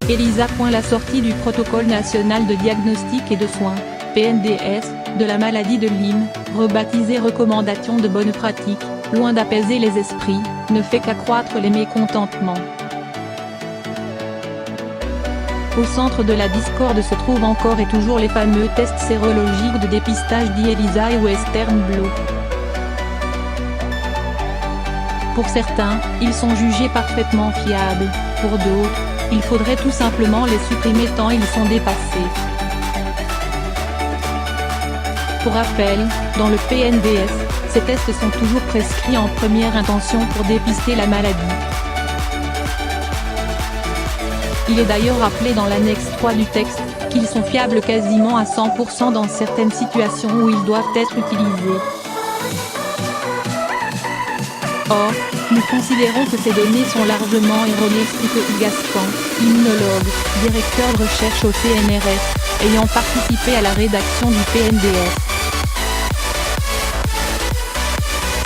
ELISA. La sortie du protocole national de diagnostic et de soins, PNDS, de la maladie de Lyme, rebaptisée recommandation de bonnes pratiques, loin d'apaiser les esprits, ne fait qu'accroître les mécontentements. Au centre de la discorde se trouvent encore et toujours les fameux tests sérologiques de dépistage dits ELISA et Western blot. Pour certains, ils sont jugés parfaitement fiables, pour d'autres, il faudrait tout simplement les supprimer tant ils sont dépassés. Pour rappel, dans le PNDS, ces tests sont toujours prescrits en première intention pour dépister la maladie. Il est d'ailleurs rappelé dans l'annexe 3 du texte, qu'ils sont fiables quasiment à 100% dans certaines situations où ils doivent être utilisés. Or, nous considérons que ces données sont largement erronées, explique Hugues Gascan, immunologue, directeur de recherche au CNRS, ayant participé à la rédaction du PNDS.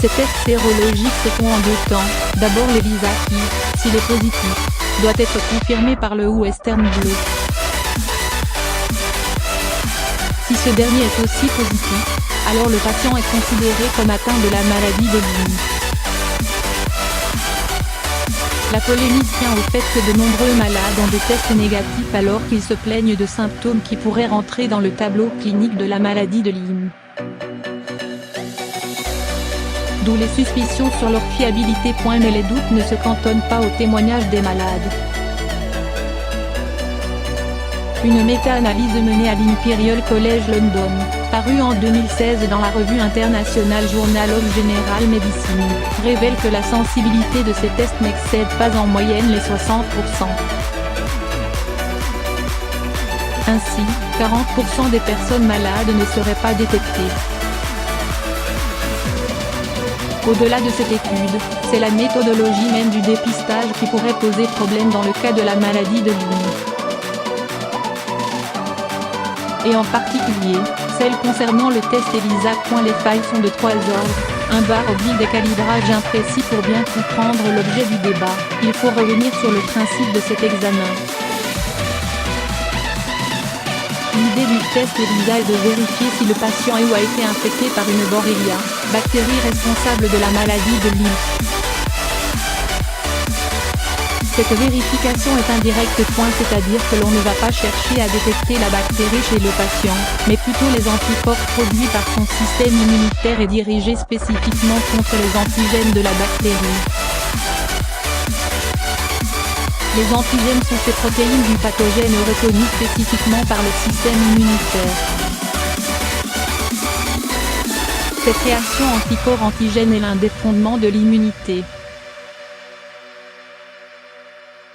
Ces tests sérologiques se font en deux temps, d'abord l'ELISA qui, s'il est positif, doit être confirmé par le Western blot. Si ce dernier est aussi positif, alors le patient est considéré comme atteint de la maladie de Lyme. La polémique tient au fait que de nombreux malades ont des tests négatifs alors qu'ils se plaignent de symptômes qui pourraient rentrer dans le tableau clinique de la maladie de Lyme. D'où les suspicions sur leur fiabilité. Mais les doutes ne se cantonnent pas aux témoignages des malades. Une méta-analyse menée à l'Imperial College London, parue en 2016 dans la revue internationale Journal of General Medicine, révèle que la sensibilité de ces tests n'excède pas en moyenne les 60%. Ainsi, 40% des personnes malades ne seraient pas détectées. Au-delà de cette étude, c'est la méthodologie même du dépistage qui pourrait poser problème dans le cas de la maladie de Lyme. Et en particulier, celle concernant le test ELISA. Les failles sont de trois ordres, un /décalibrage imprécis. Pour bien comprendre l'objet du débat, il faut revenir sur le principe de cet examen. L'idée du test ELISA est de vérifier si le patient a été infecté par une Borrelia, bactérie responsable de la maladie de Lyme. Cette vérification est indirecte, c'est-à-dire que l'on ne va pas chercher à détecter la bactérie chez le patient, mais plutôt les anticorps produits par son système immunitaire et dirigés spécifiquement contre les antigènes de la bactérie. Les antigènes sont ces protéines du pathogène reconnues spécifiquement par le système immunitaire. Cette réaction anticorps-antigène est l'un des fondements de l'immunité.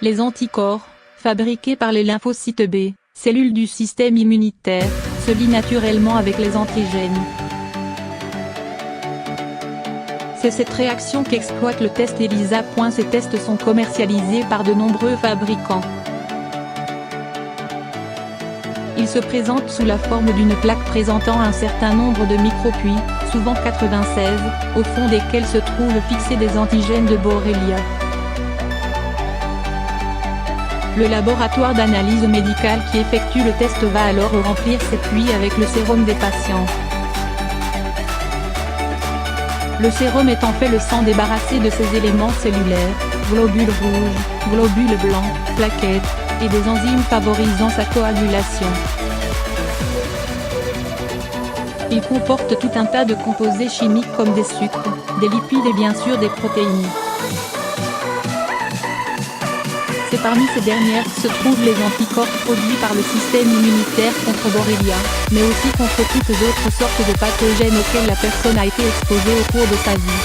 Les anticorps, fabriqués par les lymphocytes B, cellules du système immunitaire, se lient naturellement avec les antigènes. C'est cette réaction qu'exploite le test ELISA. Ces tests sont commercialisés par de nombreux fabricants. Ils se présentent sous la forme d'une plaque présentant un certain nombre de micropuits, souvent 96, au fond desquels se trouvent fixés des antigènes de Borrelia. Le laboratoire d'analyse médicale qui effectue le test va alors remplir ces puits avec le sérum des patients. Le sérum est en fait le sang débarrassé de ses éléments cellulaires, globules rouges, globules blancs, plaquettes, et des enzymes favorisant sa coagulation. Il comporte tout un tas de composés chimiques comme des sucres, des lipides et bien sûr des protéines. C'est parmi ces dernières que se trouvent les anticorps produits par le système immunitaire contre Borrelia, mais aussi contre toutes autres sortes de pathogènes auxquels la personne a été exposée au cours de sa vie.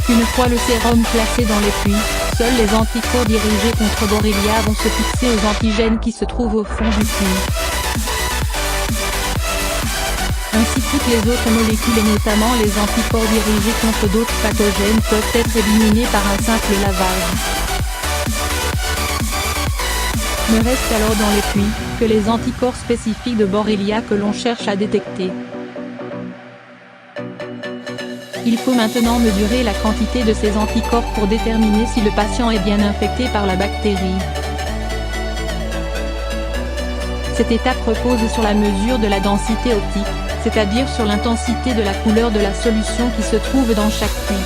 Une fois le sérum placé dans les puits, seuls les anticorps dirigés contre Borrelia vont se fixer aux antigènes qui se trouvent au fond du puits. Ainsi toutes les autres molécules et notamment les anticorps dirigés contre d'autres pathogènes peuvent être éliminés par un simple lavage. Ne reste alors dans les puits que les anticorps spécifiques de Borrelia que l'on cherche à détecter. Il faut maintenant mesurer la quantité de ces anticorps pour déterminer si le patient est bien infecté par la bactérie. Cette étape repose sur la mesure de la densité optique, c'est-à-dire sur l'intensité de la couleur de la solution qui se trouve dans chaque puits.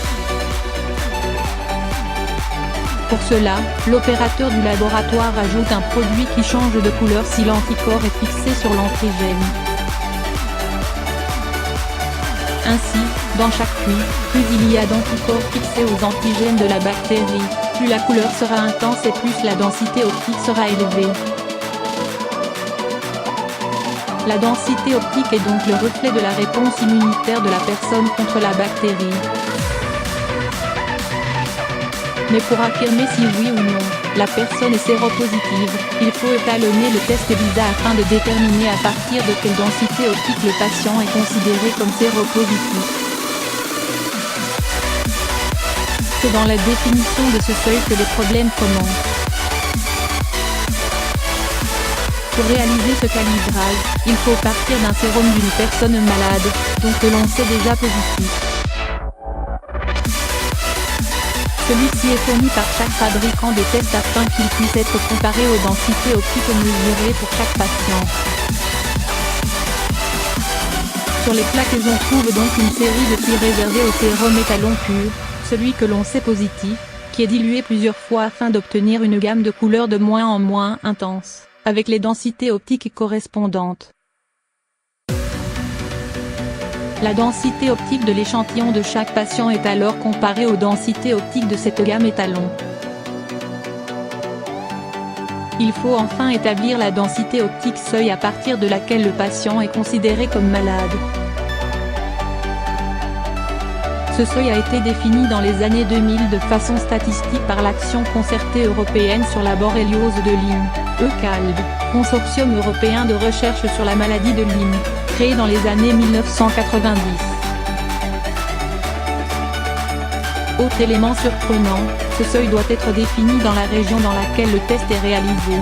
Pour cela, l'opérateur du laboratoire ajoute un produit qui change de couleur si l'anticorps est fixé sur l'antigène. Ainsi, dans chaque puits, plus il y a d'anticorps fixés aux antigènes de la bactérie, plus la couleur sera intense et plus la densité optique sera élevée. La densité optique est donc le reflet de la réponse immunitaire de la personne contre la bactérie. Mais pour affirmer si oui ou non, la personne est séropositive, il faut étalonner le test ELISA afin de déterminer à partir de quelle densité optique le patient est considéré comme séropositif. C'est dans la définition de ce seuil que les problèmes commencent. Pour réaliser ce calibrage, il faut partir d'un sérum d'une personne malade, donc que l'on sait déjà positif. Celui-ci est fourni par chaque fabricant de tests afin qu'il puisse être comparé aux densités optiques mesurées pour chaque patient. Sur les plaques on trouve donc une série de puits réservés au sérum étalon pur, celui que l'on sait positif, qui est dilué plusieurs fois afin d'obtenir une gamme de couleurs de moins en moins intense, avec les densités optiques correspondantes. La densité optique de l'échantillon de chaque patient est alors comparée aux densités optiques de cette gamme étalon. Il faut enfin établir la densité optique seuil à partir de laquelle le patient est considéré comme malade. Ce seuil a été défini dans les années 2000 de façon statistique par l'Action concertée européenne sur la borréliose de Lyme, ECALB, consortium européen de recherche sur la maladie de Lyme, créé dans les années 1990. Autre élément surprenant, ce seuil doit être défini dans la région dans laquelle le test est réalisé.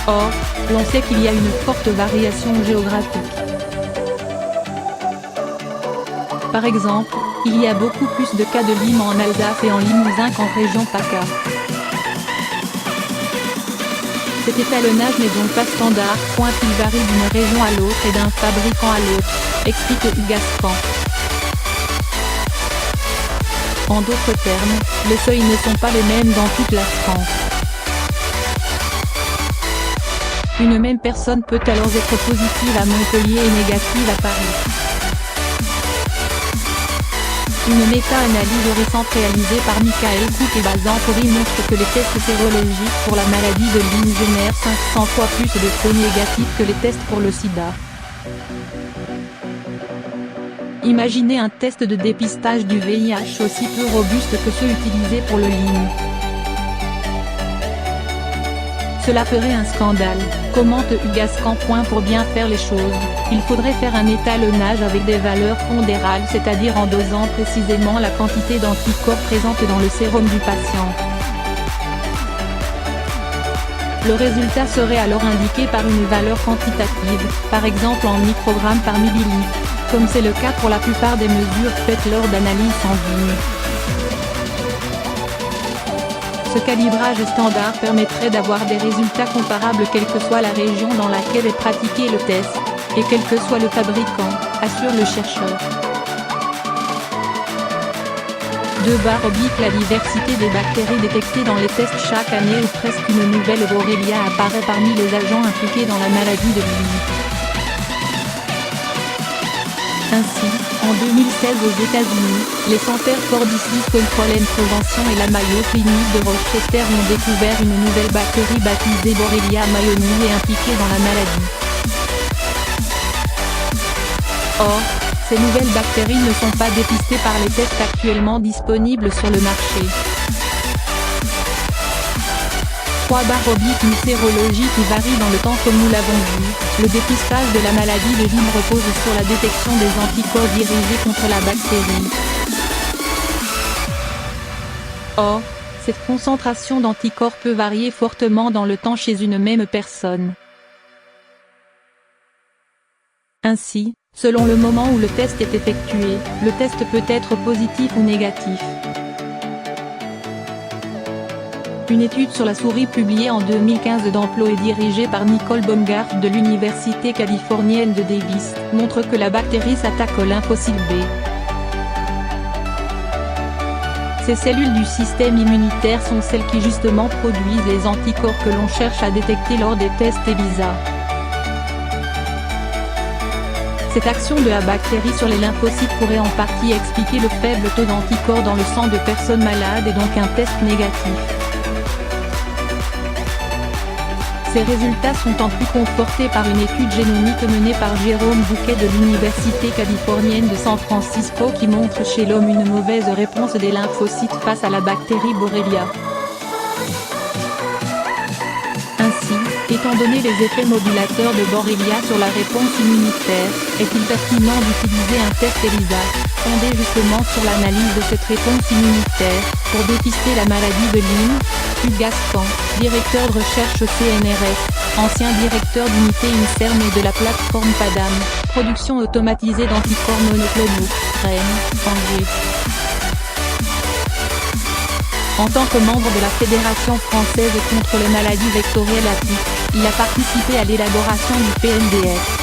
Or, l'on sait qu'il y a une forte variation géographique. Par exemple, il y a beaucoup plus de cas de Lyme en Alsace et en Limousin qu'en région PACA. Cet étalonnage n'est donc pas standard, il varie d'une région à l'autre et d'un fabricant à l'autre, explique Hugues Gascan. En d'autres termes, les seuils ne sont pas les mêmes dans toute la France. Une même personne peut alors être positive à Montpellier et négative à Paris. Une méta-analyse récente réalisée par Michael Cook et Bazantori montre que les tests sérologiques pour la maladie de Lyme génèrent 500 fois plus de faux négatifs que les tests pour le sida. Imaginez un test de dépistage du VIH aussi peu robuste que ceux utilisés pour le Lyme. Cela ferait un scandale, commente Hugues Gascan. Pour bien faire les choses, il faudrait faire un étalonnage avec des valeurs pondérales, c'est-à-dire en dosant précisément la quantité d'anticorps présente dans le sérum du patient. Le résultat serait alors indiqué par une valeur quantitative, par exemple en microgrammes par millilitre, comme c'est le cas pour la plupart des mesures faites lors d'analyses sanguines. Ce calibrage standard permettrait d'avoir des résultats comparables quelle que soit la région dans laquelle est pratiqué le test, et quel que soit le fabricant, assure le chercheur. La diversité des bactéries détectées dans les tests chaque année ou presque une nouvelle Borrelia apparaît parmi les agents impliqués dans la maladie de Lyme. Ainsi, en 2016 aux États-Unis, les centres for Disease Control and Prevention et la Mayo Clinic de Rochester ont découvert une nouvelle bactérie baptisée Borrelia mayoni et impliquée dans la maladie. Or, ces nouvelles bactéries ne sont pas dépistées par les tests actuellement disponibles sur le marché. Une sérologie qui varie dans le temps comme nous l'avons vu, le dépistage de la maladie de Lyme repose sur la détection des anticorps dirigés contre la bactérie. Or, cette concentration d'anticorps peut varier fortement dans le temps chez une même personne. Ainsi, selon le moment où le test est effectué, le test peut être positif ou négatif. Une étude sur la souris publiée en 2015 d'Amplo et dirigée par Nicole Baumgart de l'Université californienne de Davis, montre que la bactérie s'attaque au lymphocyte B. Ces cellules du système immunitaire sont celles qui justement produisent les anticorps que l'on cherche à détecter lors des tests ELISA. Cette action de la bactérie sur les lymphocytes pourrait en partie expliquer le faible taux d'anticorps dans le sang de personnes malades et donc un test négatif. Ces résultats sont en plus confortés par une étude génomique menée par Jérôme Bouquet de l'Université californienne de San Francisco qui montre chez l'homme une mauvaise réponse des lymphocytes face à la bactérie Borrelia. Ainsi, étant donné les effets modulateurs de Borrelia sur la réponse immunitaire, est-il pertinent d'utiliser un test ELISA, fondé justement sur l'analyse de cette réponse immunitaire, pour dépister la maladie de Lyme? Hugues Gascan, directeur de recherche au CNRS, ancien directeur d'unité INSERM et de la plateforme PADAM, production automatisée d'anticorps monoclonaux, Rennes, Angers. En tant que membre de la Fédération française contre les maladies vectorielles à titre, il a participé à l'élaboration du PNDS.